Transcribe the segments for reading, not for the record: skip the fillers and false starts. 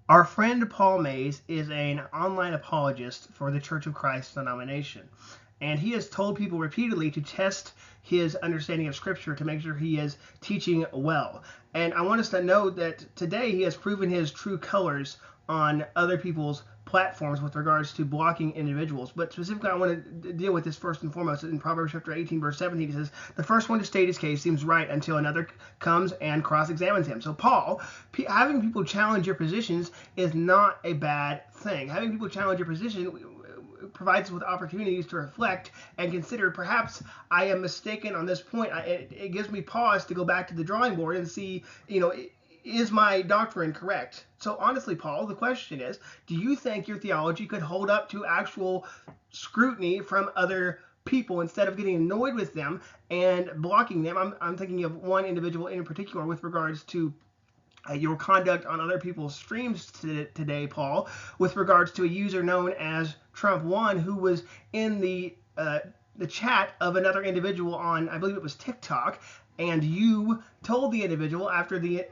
Our friend Paul Mays is an online apologist for the Church of Christ denomination, and he has told people repeatedly to test his understanding of Scripture to make sure he is teaching well. And I want us to know that today he has proven his true colors on other people's platforms with regards to blocking individuals. But specifically, I want to deal with this first and foremost. In Proverbs chapter 18, verse 17, it says, "The first one to state his case seems right until another comes and cross-examines him." So Paul, having people challenge your positions is not a bad thing. Having people challenge your position provides us with opportunities to reflect and consider, perhaps I am mistaken on this point. It gives me pause to go back to the drawing board and see, is my doctrine correct? So honestly, Paul, the question is, do you think your theology could hold up to actual scrutiny from other people instead of getting annoyed with them and blocking them? I'm thinking of one individual in particular with regards to your conduct on other people's streams today, Paul, with regards to a user known as Trump1, who was in the chat of another individual on, I believe it was TikTok, and you told the individual after the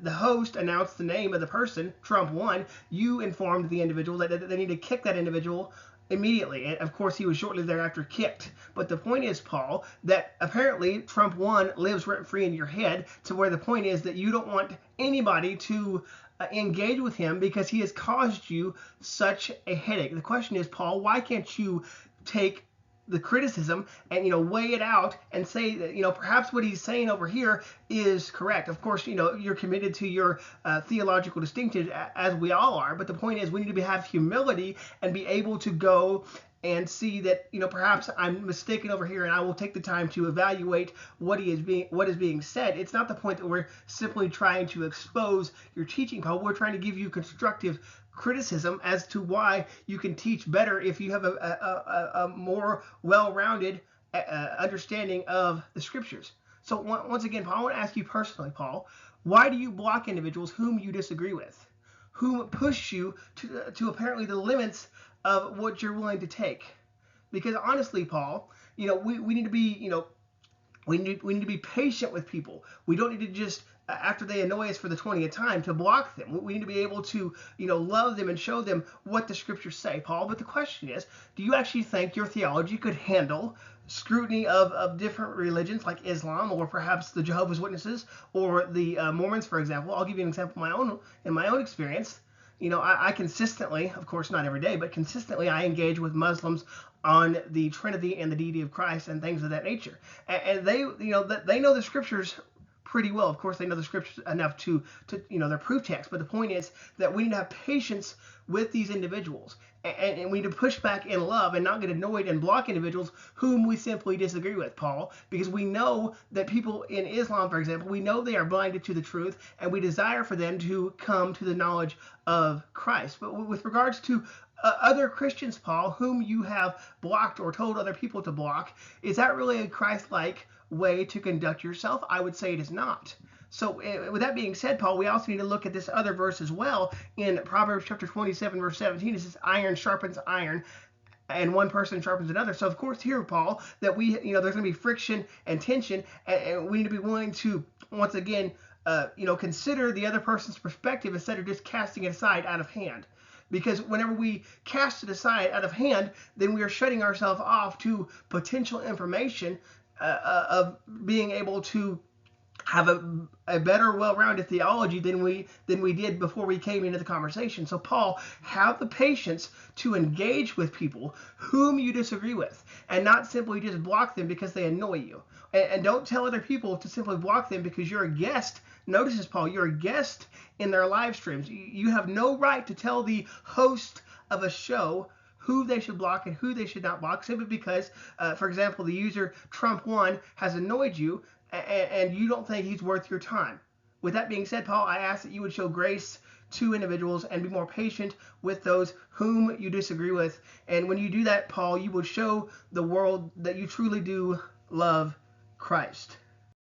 host announced the name of the person, Trump1, you informed the individual that they need to kick that individual immediately. And of course, he was shortly thereafter kicked. But the point is, Paul, that apparently Trump1 lives rent free in your head, to where the point is that you don't want anybody to engage with him because he has caused you such a headache. The question is, Paul, why can't you take the criticism and weigh it out and say that perhaps what he's saying over here is correct? Of course, you're committed to your theological distinctions, as we all are, but the point is we need to have humility and be able to go and see that perhaps I'm mistaken over here, and I will take the time to evaluate what is being said. It's not the point that we're simply trying to expose your teaching, Paul. We're trying to give you constructive criticism as to why you can teach better if you have a more well-rounded understanding of the scriptures. So once again, Paul, I want to ask you personally, Paul, why do you block individuals whom you disagree with, whom push you to apparently the limits of what you're willing to take? Because honestly, Paul, we need to be, we need to be patient with people. We don't need to just after they annoy us for the 20th time to block them. We need to be able to love them and show them what the scriptures say, Paul. But the question is, do you actually think your theology could handle scrutiny of different religions like Islam, or perhaps the Jehovah's Witnesses, or the Mormons, for example? I'll give you an example in my own experience. I consistently, of course not every day, but consistently I engage with Muslims on the Trinity and the deity of Christ and things of that nature. And they, they know the scriptures pretty well. Of course, they know the scriptures enough to their proof text. But the point is that we need to have patience with these individuals, and we need to push back in love and not get annoyed and block individuals whom we simply disagree with, Paul, because we know that people in Islam, for example, we know they are blinded to the truth, and we desire for them to come to the knowledge of Christ. But with regards to other Christians, Paul, whom you have blocked or told other people to block, is that really a Christ-like way to conduct yourself? I would say it is not. So with that being said, Paul, we also need to look at this other verse as well. In Proverbs chapter 27, verse 17, it says, iron sharpens iron, and one person sharpens another. So of course here, Paul, that we, there's going to be friction and tension, and we need to be willing to, once again, consider the other person's perspective instead of just casting it aside out of hand. Because whenever we cast it aside out of hand, then we are shutting ourselves off to potential information of being able to have a better, well-rounded theology than we did before we came into the conversation. So Paul, have the patience to engage with people whom you disagree with, and not simply just block them because they annoy you. And don't tell other people to simply block them because you're a guest. Notice this, Paul, you're a guest in their live streams. You have no right to tell the host of a show who they should block and who they should not block, simply because, for example, the user Trump1 has annoyed you, and you don't think he's worth your time. With that being said, Paul, I ask that you would show grace to individuals and be more patient with those whom you disagree with. And when you do that, Paul, you will show the world that you truly do love Christ.